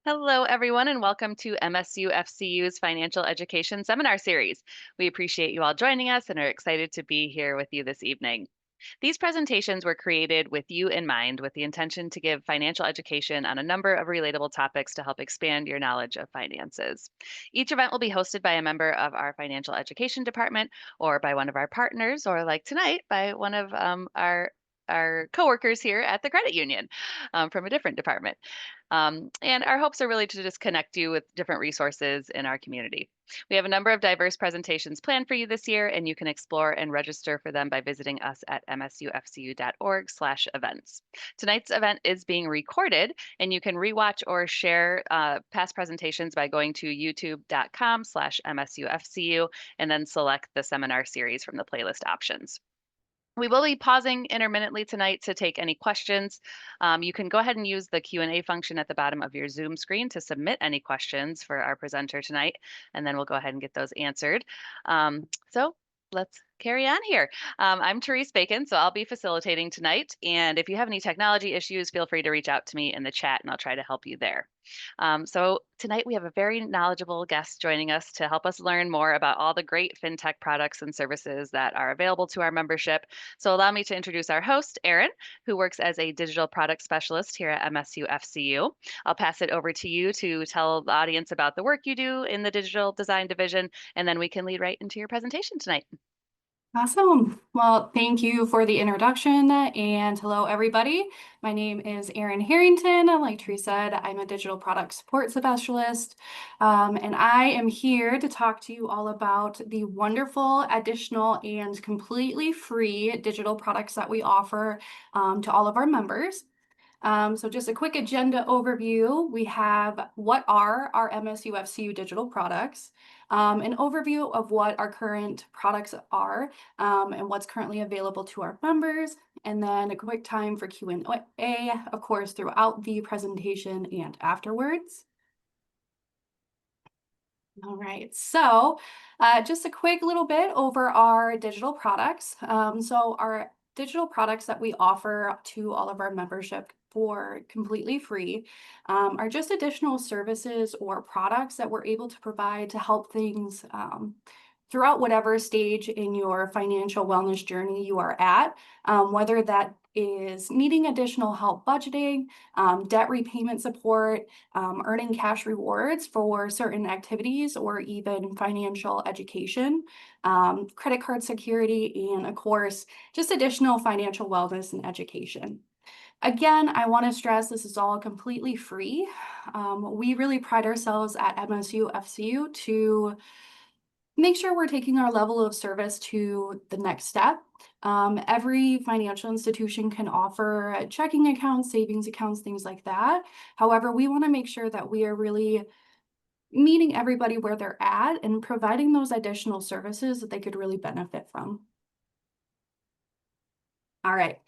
Hello, everyone, and welcome to MSUFCU's Financial Education Seminar Series. We appreciate you all joining us and are excited to be here with you this evening. These presentations were created with you in mind, with the intention to give financial education on a number of relatable topics to help expand your knowledge of finances. Each event will be hosted by a member of our financial education department or by one of our partners, or like tonight, by one of our coworkers here at the credit union from a different department. And our hopes are really to just connect you with different resources in our community. We have a number of diverse presentations planned for you this year, and you can explore and register for them by visiting us at msufcu.org/events. Tonight's event is being recorded, and you can rewatch or share past presentations by going to youtube.com/msufcu and then select the seminar series from the playlist options. We will be pausing intermittently tonight to take any questions. You can go ahead and use the Q&A function at the bottom of your Zoom screen to submit any questions for our presenter tonight, and then we'll go ahead and get those answered. So let's carry on here. I'm Therese Bacon, so I'll be facilitating tonight. And if you have any technology issues, feel free to reach out to me in the chat and I'll try to help you there. So tonight we have a very knowledgeable guest joining us to help us learn more about all the great fintech products and services that are available to our membership. So allow me to introduce our host, Erin, who works as a digital product specialist here at MSU-FCU. I'll pass it over to you to tell the audience about the work you do in the digital design division, and then we can lead right into your presentation tonight. Awesome. Well, thank you for the introduction and hello, everybody. My name is Erin Harrington. Like Teresa said, I'm a digital product support specialist, and I am here to talk to you all about the wonderful additional and completely free digital products that we offer to all of our members. So just a quick agenda overview. We have what are our MSUFCU digital products, an overview of what our current products are, and what's currently available to our members, and then a quick time for Q&A, of course, throughout the presentation and afterwards. All right, so just a quick little bit over our digital products. So our digital products that we offer to all of our membership for completely free are just additional services or products that we're able to provide to help things throughout whatever stage in your financial wellness journey you are at, whether that is needing additional help budgeting, debt repayment support, earning cash rewards for certain activities, or even financial education, credit card security, and of course, just additional financial wellness and education. Again, I want to stress this is all completely free. We really pride ourselves at MSU FCU to make sure we're taking our level of service to the next step. Every financial institution can offer checking accounts, savings accounts, things like that. However, we want to make sure that we are really meeting everybody where they're at and providing those additional services that they could really benefit from. All right.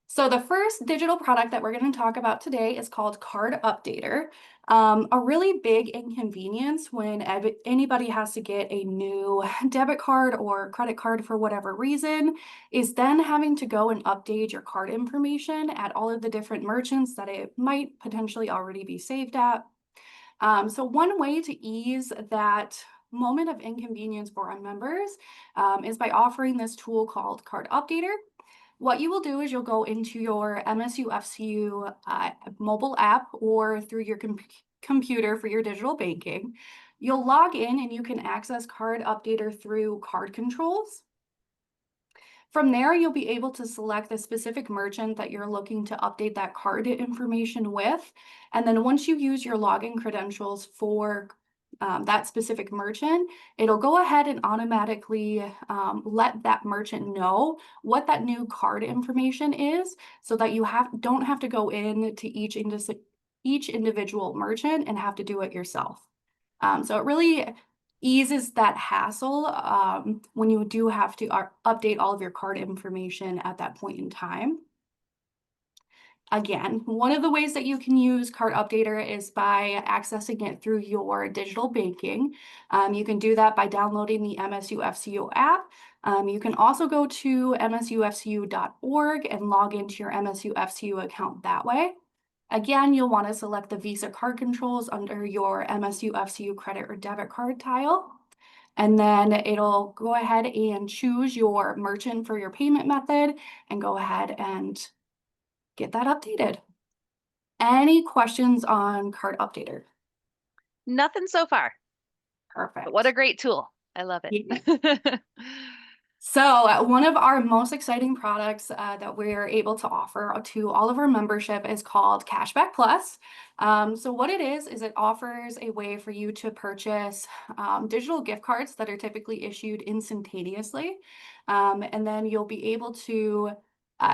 So the first digital product that we're going to talk about today is called Card Updater. A really big inconvenience when anybody has to get a new debit card or credit card for whatever reason is then having to go and update your card information at all of the different merchants that it might potentially already be saved at. So one way to ease that moment of inconvenience for our members is by offering this tool called Card Updater. What you will do is you'll go into your MSUFCU mobile app or through your computer for your digital banking. You'll log in and you can access Card Updater through card controls. From there, you'll be able to select the specific merchant that you're looking to update that card information with. And then once you use your login credentials for that specific merchant, it'll go ahead and automatically let that merchant know what that new card information is so that you don't have to go in to each individual merchant and have to do it yourself. So it really eases that hassle when you do have to update all of your card information at that point in time. Again, one of the ways that you can use Card Updater is by accessing it through your digital banking. You can do that by downloading the MSUFCU app. You can also go to msufcu.org and log into your MSUFCU account that way. Again, you'll want to select the Visa card controls under your MSUFCU credit or debit card tile. And then it'll go ahead and choose your merchant for your payment method and go ahead and get that updated. Any questions on Card Updater? Nothing so far, but what a Perfect. great tool. I love Yeah. it. So one of our most exciting products that we're able to offer to all of our membership is called Cashback Plus. So what it is it offers a way for you to purchase digital gift cards that are typically issued instantaneously. And then you'll be able to,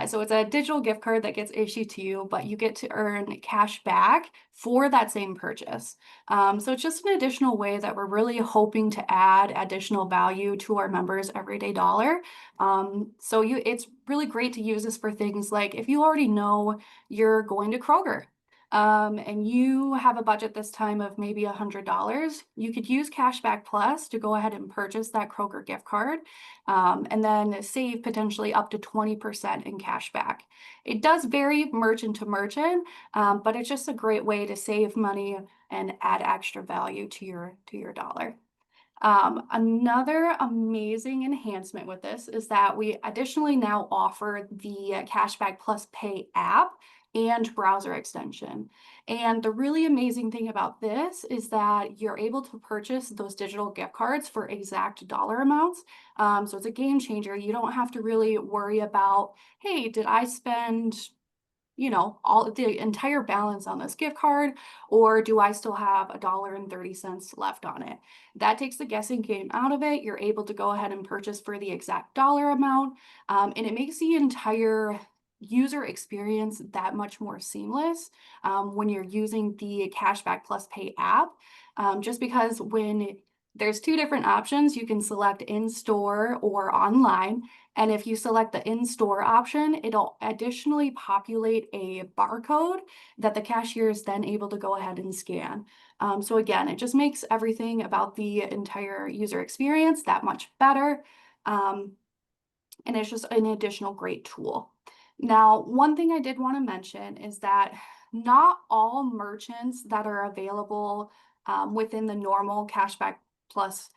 so it's a digital gift card that gets issued to you, but you get to earn cash back for that same purchase. So it's just an additional way that we're really hoping to add additional value to our members' everyday dollar. It's really great to use this for things like if you already know you're going to Kroger. And you have a budget this time of maybe $100, you could use Cashback Plus to go ahead and purchase that Kroger gift card, and then save potentially up to 20% in cash back. It does vary merchant to merchant, but it's just a great way to save money and add extra value to your dollar. Another amazing enhancement with this is that we additionally now offer the Cashback Plus Pay app and browser extension. And the really amazing thing about this is that you're able to purchase those digital gift cards for exact dollar amounts. So it's a game changer. You don't have to really worry about, hey, did I spend all the entire balance on this gift card, or do I still have $1.30 left on it? That takes the guessing game out of it. You're able to go ahead and purchase for the exact dollar amount, and it makes the entire user experience that much more seamless when you're using the Cashback Plus Pay app. Just because when there's two different options, you can select in-store or online. And if you select the in-store option, it'll additionally populate a barcode that the cashier is then able to go ahead and scan. So again, it just makes everything about the entire user experience that much better. And it's just an additional great tool. Now, one thing I did want to mention is that not all merchants that are available within the normal Cashback Plus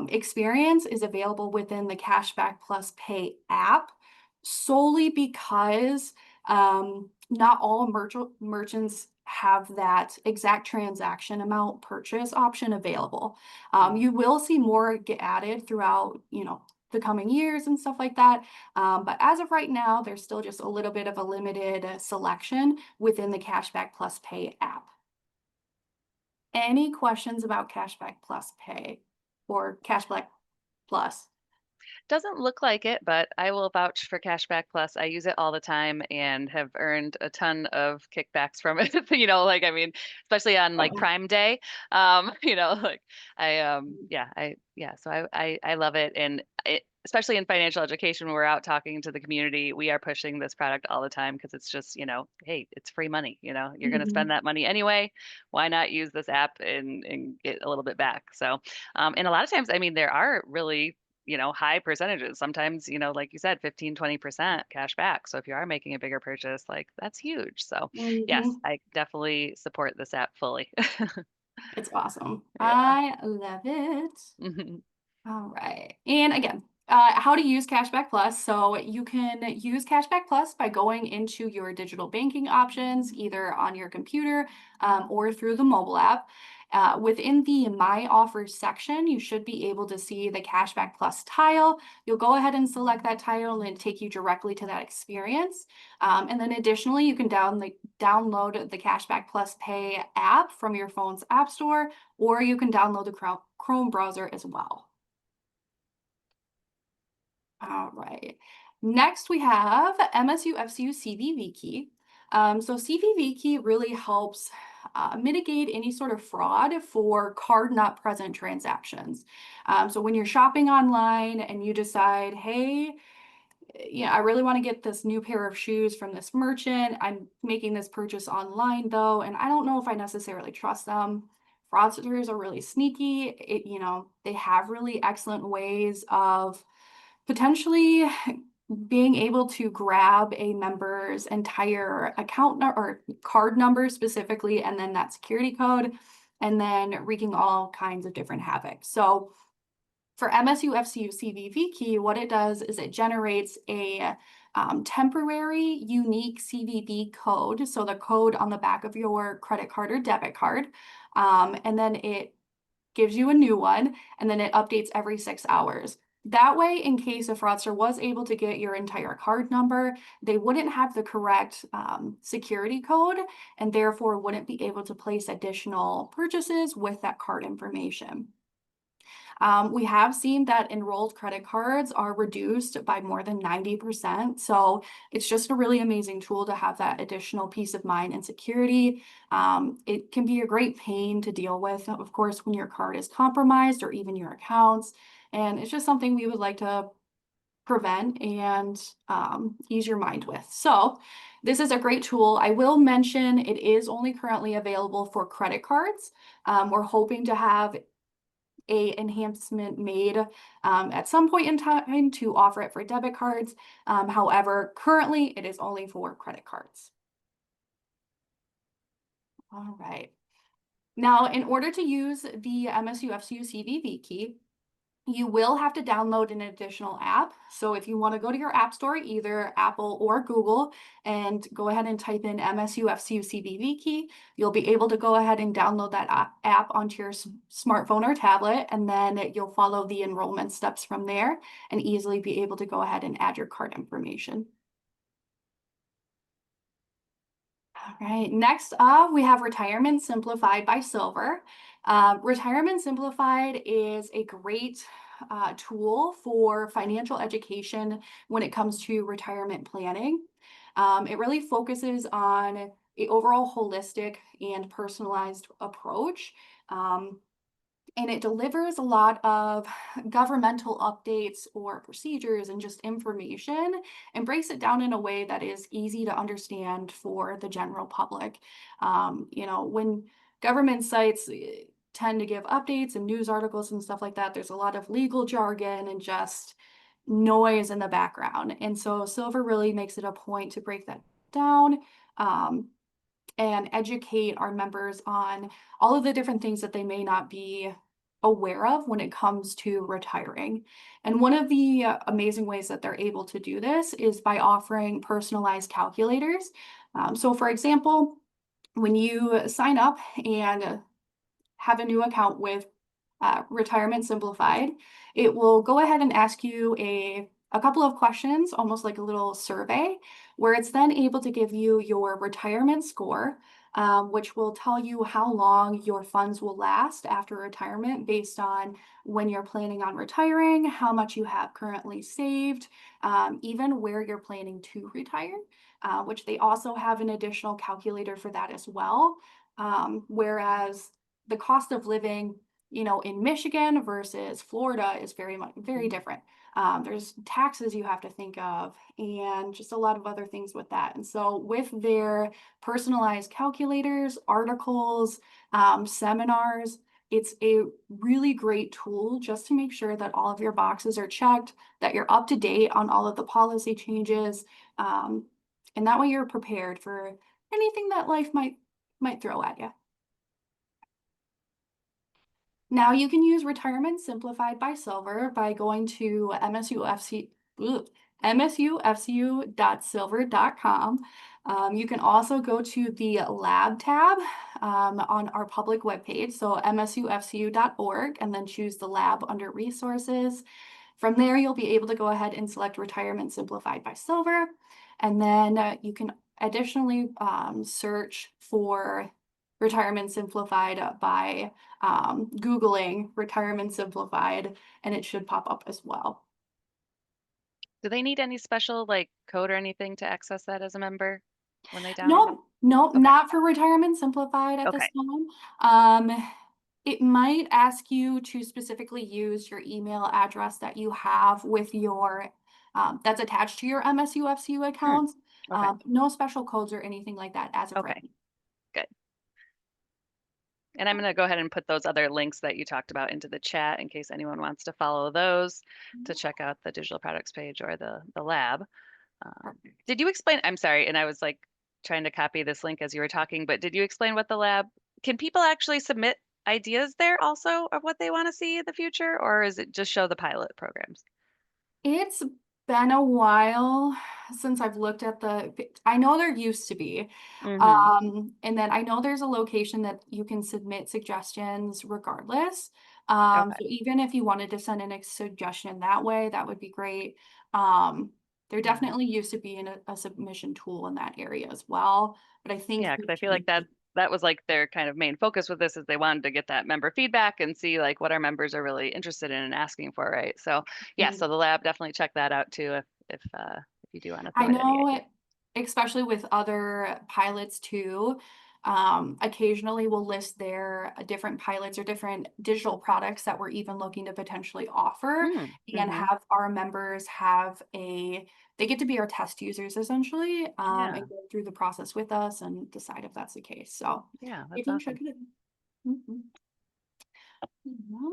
experience is available within the Cashback Plus Pay app, solely because not all merchants have that exact transaction amount purchase option available. You will see more get added throughout, the coming years and stuff like that. But as of right now, there's still just a little bit of a limited selection within the Cashback Plus Pay app. Any questions about Cashback Plus Pay or Cashback Plus? Doesn't look like it, but I will vouch for Cashback Plus. I use it all the time and have earned a ton of kickbacks from it. Like I mean, especially on like Oh, Prime Day. Like so I love it. And especially in financial education when we're out talking to the community, we are pushing this product all the time because it's just, hey, it's free money. You're going to spend mhm, that money anyway. Why not use this app and get a little bit back? So, and a lot of times, I mean, there are really high percentages. Sometimes, like you said, 15, 20% cash back. So if you are making a bigger purchase, like that's huge. So yes, mhm. I definitely support this app fully. It's awesome. Yeah. I love it. Mhm. All right. And again, how to use Cashback Plus. So you can use Cashback Plus by going into your digital banking options, either on your computer or through the mobile app. Within the My Offers section, you should be able to see the Cashback Plus tile. You'll go ahead and select that tile and take you directly to that experience. And then additionally, you can download the Cashback Plus Pay app from your phone's app store, or you can download the Chrome browser as well. All right. Next, we have MSUFCU CVV key. So CVV key really helps mitigate any sort of fraud for card not present transactions. So when you're shopping online and you decide, hey, I really want to get this new pair of shoes from this merchant. I'm making this purchase online though, and I don't know if I necessarily trust them. Fraudsters are really sneaky. They have really excellent ways of potentially being able to grab a member's entire or card number specifically, and then that security code, and then wreaking all kinds of different havoc. So for MSUFCU CVV key, what it does is it generates a temporary unique CVV code. So the code on the back of your credit card or debit card. And then it gives you a new one, and then it updates every 6 hours. That way, in case a fraudster was able to get your entire card number, they wouldn't have the correct security code and therefore wouldn't be able to place additional purchases with that card information. We have seen that enrolled credit cards are reduced by more than 90%. So it's just a really amazing tool to have that additional peace of mind and security. It can be a great pain to deal with, of course, when your card is compromised or even your accounts. And it's just something we would like to prevent and ease your mind with. So this is a great tool. I will mention it is only currently available for credit cards. We're hoping to have a enhancement made at some point in time to offer it for debit cards. However, currently it is only for credit cards. All right. Now, in order to use the MSUFCU CVV key, you will have to download an additional app. So if you want to go to your app store, either Apple or Google, and go ahead and type in MSUFCU CVV key, you'll be able to go ahead and download that app onto your smartphone or tablet, and then you'll follow the enrollment steps from there and easily be able to go ahead and add your card information. All right, next up, we have Retirement Simplified by Silver. Retirement Simplified is a great tool for financial education when it comes to retirement planning. It really focuses on the overall holistic and personalized approach. And it delivers a lot of governmental updates or procedures and just information and breaks it down in a way that is easy to understand for the general public. When government sites tend to give updates and news articles and stuff like that, there's a lot of legal jargon and just noise in the background. And so Silver really makes it a point to break that down. And educate our members on all of the different things that they may not be aware of when it comes to retiring. And one of the amazing ways that they're able to do this is by offering personalized calculators. So for example, when you sign up and have a new account with Retirement Simplified, it will go ahead and ask you a couple of questions, almost like a little survey, where it's then able to give you your retirement score, which will tell you how long your funds will last after retirement based on when you're planning on retiring, how much you have currently saved, even where you're planning to retire, which they also have an additional calculator for that as well. Whereas the cost of living, in Michigan versus Florida is very different. There's taxes you have to think of and just a lot of other things with that. And so with their personalized calculators, articles, seminars, it's a really great tool just to make sure that all of your boxes are checked, that you're up to date on all of the policy changes. And that way you're prepared for anything that life might throw at you. Now you can use Retirement Simplified by Silver by going to MSUFCU.silver.com. You can also go to the lab tab on our public webpage, so MSUFCU.org, and then choose the lab under resources. From there, you'll be able to go ahead and select Retirement Simplified by Silver, and then you can additionally search for Retirement Simplified by Googling Retirement Simplified, and it should pop up as well. Do they need any special like code or anything to access that as a member when they download it? No, Okay. not for Retirement Simplified at this Okay. time. It might ask you to specifically use your email address that you have with your that's attached to your MSUFCU Hmm. account. Okay. No special codes or anything like that as of right Okay. now. Good. And I'm going to go ahead and put those other links that you talked about into the chat in case anyone wants to follow those to check out the digital products page or the lab. Perfect. Did you explain? I'm sorry, and I was like trying to copy this link as you were talking, but did you explain what the lab, can people actually submit ideas there also of what they want to see in the future, or is it just show the pilot programs? It's been a while since I've looked at I know there used to be. Mm-hmm. And then I know there's a location that you can submit suggestions regardless. Okay. So even if you wanted to send in a suggestion that way, that would be great. Um, there Yeah. definitely used to be a submission tool in that area as well, but I think Yeah, they because I feel like changed. that was like their kind of main focus with this is they wanted to get that member feedback and see like what our members are really interested in and asking for, right? So yeah, so the lab definitely check that out too if you do want to I submit any know, ideas. especially with other pilots too, occasionally we'll list their different pilots or different digital products that we're even looking to potentially offer Mm, and mm-hmm. have our members they get to be our test users essentially, Yeah. and go through the process with us and decide if that's the case. So Yeah, you that's can check awesome. it out. Mhm. Mhm.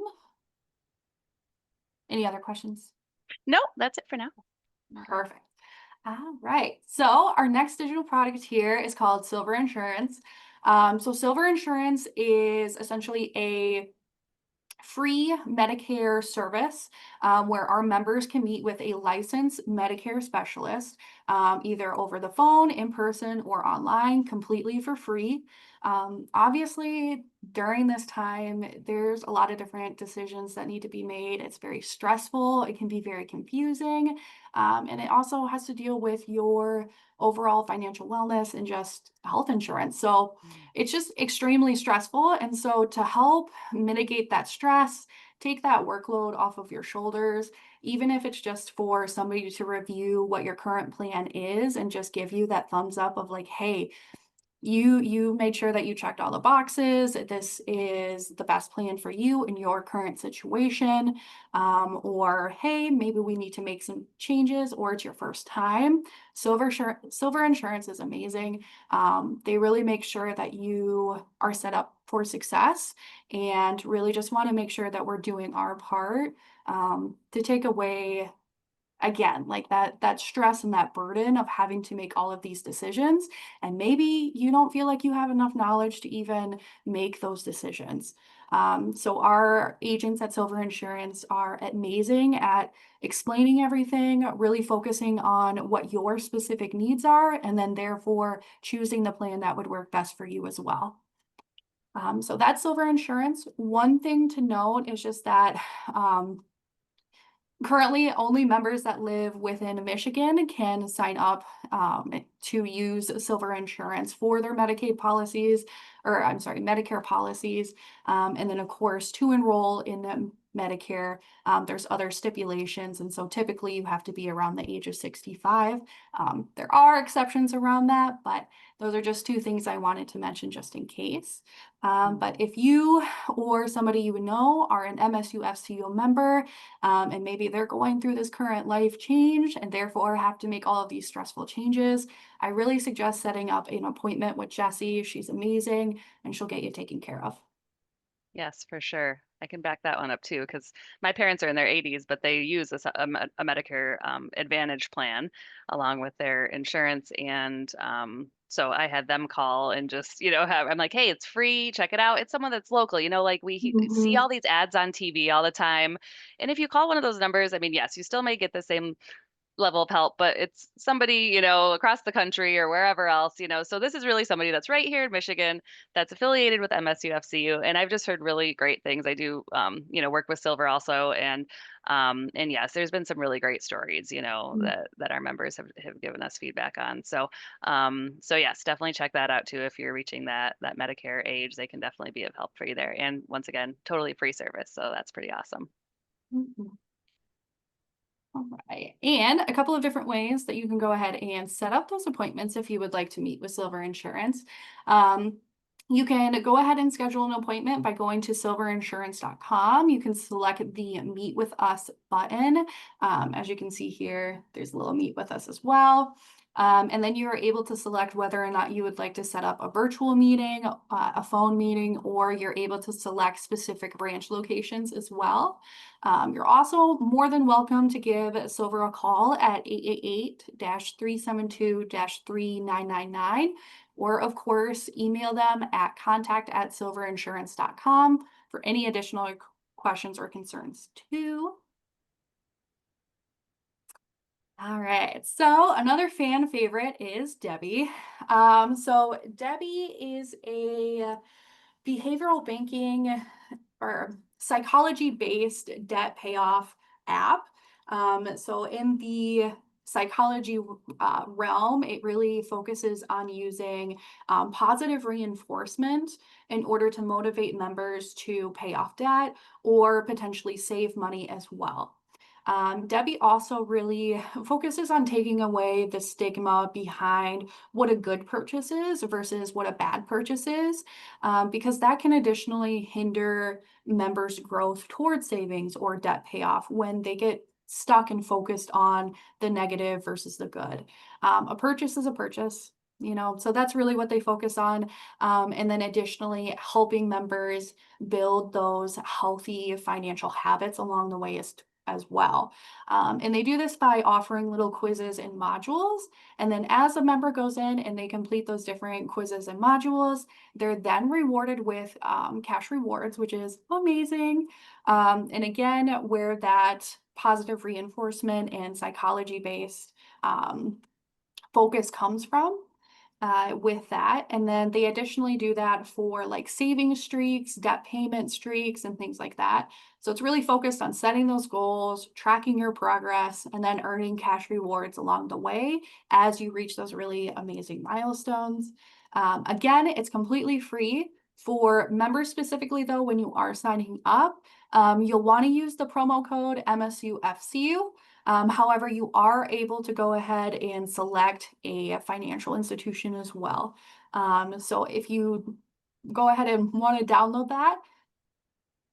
Any other questions? No, that's it for now. Perfect. All right. So our next digital product here is called Silver Insurance. So Silver Insurance is essentially a free Medicare service where our members can meet with a licensed Medicare specialist, either over the phone, in person, or online, completely for free. Obviously, during this time, there's a lot of different decisions that need to be made. It's very stressful, it can be very confusing, and it also has to deal with your overall financial wellness and just health insurance. So Mm. it's just extremely stressful. And so, to help mitigate that stress, take that workload off of your shoulders, even if it's just for somebody to review what your current plan is and just give you that thumbs up of like, hey, you made sure that you checked all the boxes. This is the best plan for you in your current situation. Or hey, maybe we need to make some changes, or it's your first time. Silver Insurance is amazing. They really make sure that you are set up for success and really just want to make sure that we're doing our part to take away again like that stress and that burden of having to make all of these decisions, and maybe you don't feel like you have enough knowledge to even make those decisions. So our agents at Silver Insurance are amazing at explaining everything, really focusing on what your specific needs are, and then therefore choosing the plan that would work best for you as well. So that's Silver Insurance. One thing to note is just that currently, only members that live within Michigan can sign up to use Silver Insurance for their Medicaid policies, or I'm sorry, Medicare policies. And then, of course, to enroll in Medicare, there's other stipulations. And so typically you have to be around the age of 65. There are exceptions around that, but those are just two things I wanted to mention just in case. But Mm. if you or somebody you know are an MSUFCU member, and maybe they're going through this current life change and therefore have to make all of these stressful changes, I really suggest setting up an appointment with Jessie. She's amazing and she'll get you taken care of. Yes, for sure. I can back that one up too, because my parents are in their 80s, but they use a Medicare Advantage plan along with their insurance. And so I had them call and just, I'm like, hey, it's free. Check it out. It's someone that's local. Like we see Mhm. all these ads on TV all the time. And if you call one of those numbers, I mean, yes, you still may get the same level of help, but it's somebody, across the country or wherever else. So this is really somebody that's right here in Michigan that's affiliated with MSUFCU. And I've just heard really great things. I do, work with Silver also. And yes, there's been some really great stories, that our members have given us feedback on. So yes, definitely check that out too. If you're reaching that Medicare age, they can definitely be of help for you there. And once again, totally free service. So that's pretty awesome. Mhm. All right. And a couple of different ways that you can go ahead and set up those appointments if you would like to meet with Silver Insurance. Um, you can go ahead and schedule an appointment by going to silverinsurance.com. You can select the Meet with Us button. As you can see here, there's a little Meet with Us as well. And then you're able to select whether or not you would like to set up a virtual meeting, a phone meeting, or you're able to select specific branch locations as well. You're also more than welcome to give Silver a call at 888-372-3999, or of course, email them at contact@silverinsurance.com for any additional questions or concerns too. All right, so another fan favorite is Debbie. So Debbie is a behavioral banking or psychology-based debt payoff app. So in the psychology realm, it really focuses on using positive reinforcement in order to motivate members to pay off debt or potentially save money as well. Debbie also really focuses on taking away the stigma behind what a good purchase is versus what a bad purchase is, because that can additionally hinder members' growth towards savings or debt payoff when they get stuck and focused on the negative versus the good. A purchase is a purchase. So that's really what they focus on. And then additionally, helping members build those healthy financial habits along the way as well. And they do this by offering little quizzes and modules. And then as a member goes in and they complete those different quizzes and modules, they're then rewarded with cash rewards, which is amazing. And again, where that positive reinforcement and psychology based focus comes from with that. And then they additionally do that for like saving streaks, debt payment streaks, and things like that. So it's really focused on setting those goals, tracking your progress, and then earning cash rewards along the way as you reach those really amazing milestones. Again, it's completely free. For members specifically, though, when you are signing up, you'll want to use the promo code MSUFCU. However, you are able to go ahead and select a financial institution as well. So if you go ahead and want to download that,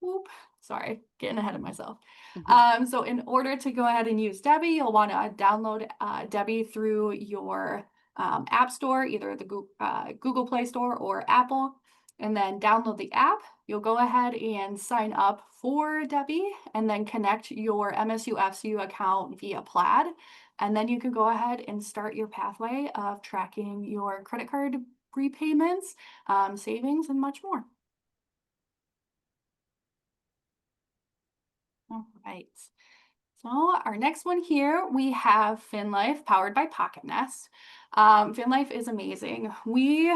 whoop, sorry, getting ahead of myself. Mhm. So in order to go ahead and use Debbie, you'll want to download Debbie through your App Store, either the Google Play Store or Apple, and then download the app. You'll go ahead and sign up for Debbie and then connect your MSUFCU account via Plaid. And then you can go ahead and start your pathway of tracking your credit card repayments, savings, and much more. All right. So our next one here, we have FinLife powered by Pocket Nest. FinLife is amazing. We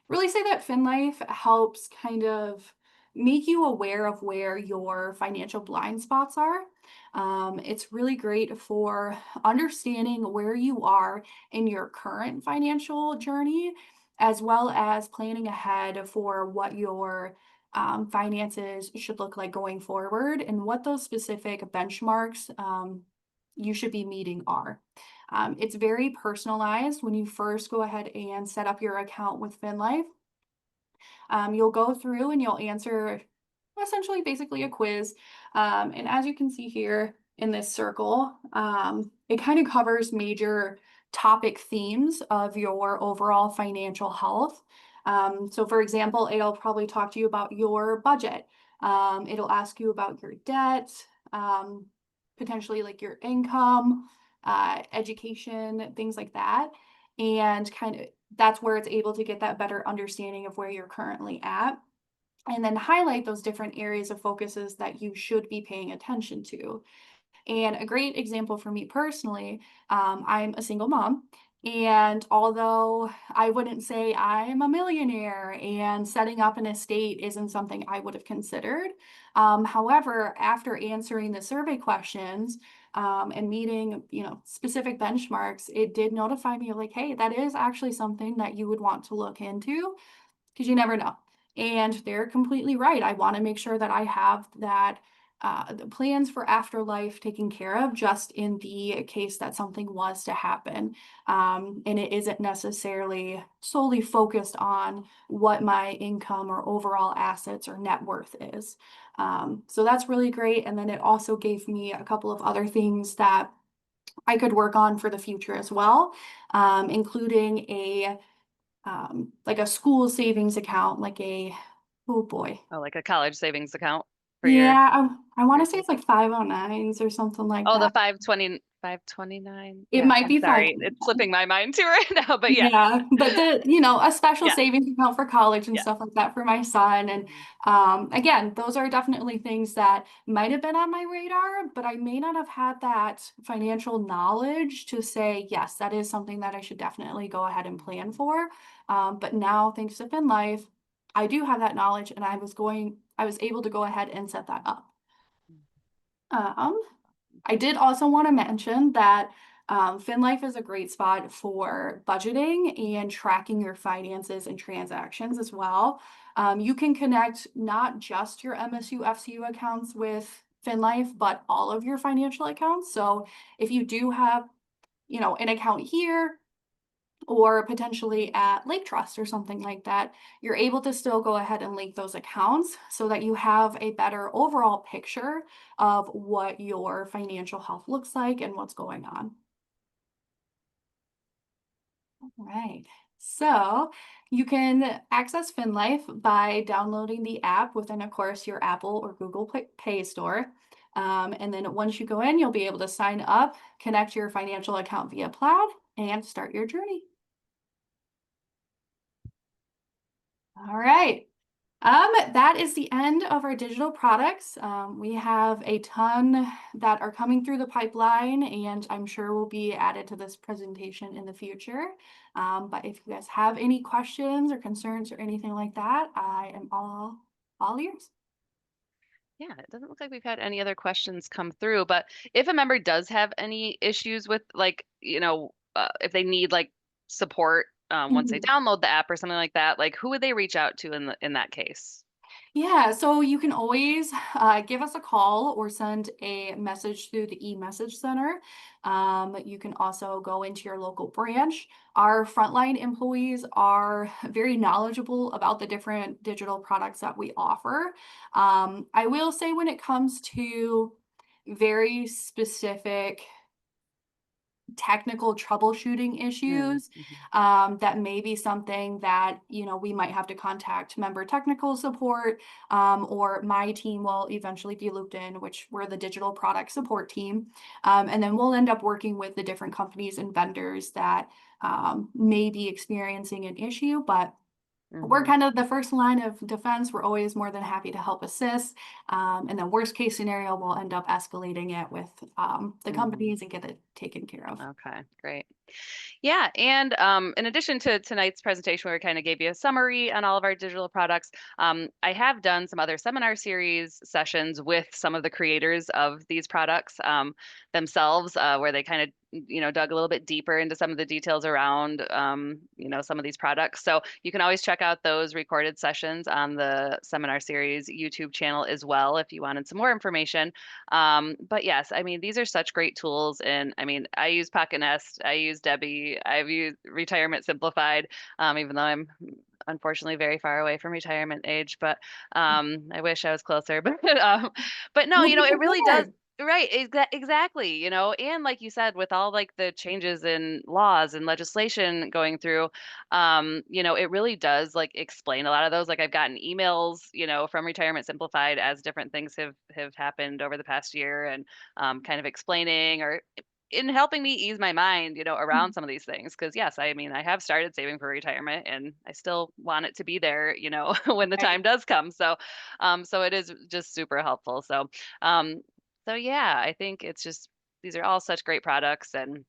really say that FinLife helps kind of make you aware of where your financial blind spots are. It's really great for understanding where you are in your current financial journey, as well as planning ahead for what your finances should look like going forward and what those specific benchmarks you should be meeting are. It's very personalized when you first go ahead and set up your account with FinLife. You'll go through and you'll answer essentially basically a quiz. And as you can see here in this circle, it kind of covers major topic themes of your overall financial health. So for example, it'll probably talk to you about your budget. It'll ask you about your debt, potentially like your income, education, things like that. And kind of that's where it's able to get that better understanding of where you're currently at. And then highlight those different areas of focuses that you should be paying attention to. And a great example for me personally, I'm a single mom. And although I wouldn't say I'm a millionaire and setting up an estate isn't something I would have considered, however, after answering the survey questions and meeting, specific benchmarks, it did notify me like, hey, that is actually something that you would want to look into because you never know. And they're completely right. I want to make sure that I have that the plans for afterlife taken care of just in the case that something was to happen. And it isn't necessarily solely focused on what my income or overall assets or net worth is. So that's really great. And then it also gave me a couple of other things that I could work on for the future as well, including like a school savings account, like oh boy. Oh, like a college savings account for Yeah, I want your to say kids. it's like 509s or something like Oh, the that. 529. It Yeah, might I'm be sorry. It's 529. slipping my mind too right now, but yeah. Yeah, but a special Yeah. savings account for college and Yeah. stuff like that for my son. And Mhm. again, those are definitely things that might have been on my radar, but I may not have had that financial knowledge to say, yes, that is something that I should definitely go ahead and plan Mhm. for. But now, thanks to FinLife, I do have that knowledge, and I was able to go ahead and set that up. Um, I did also want to mention that FinLife is a great spot for budgeting and tracking your finances and transactions as well. You can connect not just your MSUFCU accounts with FinLife, but all of your financial accounts. So if you do have, an account here or potentially at Lake Trust or something like that, you're able to still go ahead and link those accounts so that you have a better overall picture of what your financial health looks like and what's going on. All right. So you can access FinLife by downloading the app within, of course, your Apple or Google Play Store. And then once you go in, you'll be able to sign up, connect your financial account via Plaid, and start your journey. All right. That is the end of our digital products. We have a ton that are coming through the pipeline, and I'm sure will be added to this presentation in the future. But if you guys have any questions or concerns or anything like that, I am all ears. Yeah, it doesn't look like we've had any other questions come through, but if a member does have any issues with like, if they need like support once they Mhm. download the app or something like that, like who would they reach out to in that case? Yeah, so you can always give us a call or send a message through the e-message center. You can also go into your local branch. Our frontline employees are very knowledgeable about the different digital products that we offer. I will say when it comes to very specific technical troubleshooting Mm, issues, mhm, that may be something that we might have to contact member technical support, or my team will eventually be looped in, which we're the digital product support team, and then we'll end up working with the different companies and vendors that may be experiencing an issue, but we're mhm, kind of the first line of defense. We're always more than happy to help assist. And then worst case scenario, we'll end up escalating it with the mhm. companies and get it taken care of. Okay, great. Yeah, and in addition to tonight's presentation, where we kind of gave you a summary on all of our digital products, I have done some other seminar series sessions with some of the creators of these products themselves, where they kind of dug a little bit deeper into some of the details around some of these products. So you can always check out those recorded sessions on the seminar series YouTube channel as well if you wanted some more information. But yes, I mean, these are such great tools. And I mean, I use Pocket Nest, I use Debbie, I've used Retirement Simplified, even though I'm unfortunately very far away from retirement age, but I wish I was closer. But no, We'll be it really does. prepared. Right, exactly, and like you said, with all like the changes in laws and legislation going through, it really does like explain a lot of those. Like I've gotten emails, from Retirement Simplified as different things have happened over the past year, and kind of explaining or in helping me ease my mind, around some of these things. Because yes, I mean, I have started saving for retirement, and I still want it to be there, when the Right. time does come. So it is just super helpful. Um, so yeah, I think it's just these are all such great products, and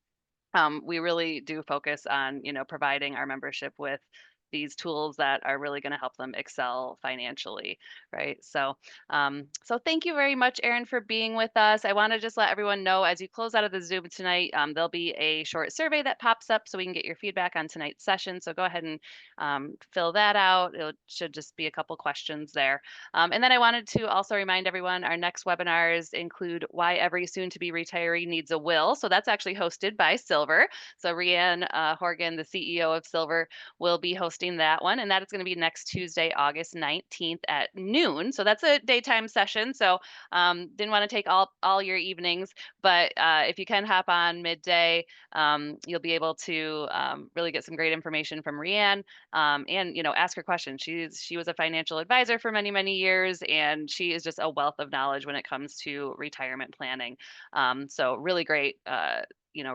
we really do focus on, providing our membership with these tools that are really going to help them excel financially, right? So thank you very much, Erin, for being with us. I want to just let everyone know as you close out of the Zoom tonight, there'll be a short survey that pops up so we can get your feedback on tonight's session. So go ahead and fill that out. It should just be a couple questions there. And then I wanted to also remind everyone our next webinars include why every soon to be retiree needs a will. So that's actually hosted by Silver. So Rianne Horgan, the CEO of Silver, will be hosting hosting that one, and that is going to be next Tuesday, August 19th at noon. So that's a daytime session. So didn't want to take all your evenings, but if you can hop on midday, you'll be able to really get some great information from Rianne, and ask her questions. She was a financial advisor for many years, and she is just a wealth of knowledge when it comes to retirement planning. So really great.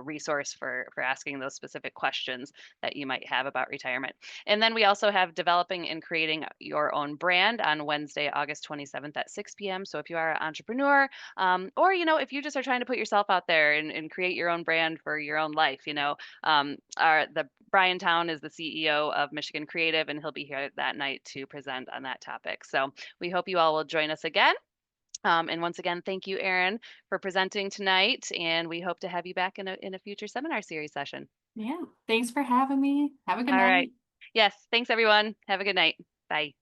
Resource for asking those specific questions that you might have about retirement. And then we also have developing and creating your own brand on Wednesday, August 27th at 6 p.m. So if you are an entrepreneur, or if you just are trying to put yourself out there and create your own brand for your own life, the Brian Town is the CEO of Michigan Creative, and he'll be here that night to present on that topic. So we hope you all will join us again. And once again, thank you, Erin, for presenting tonight, and we hope to have you back in a future seminar series session. Yeah. Thanks for having me. Have a good All night. right. Yes, thanks everyone. Have a good night. Bye.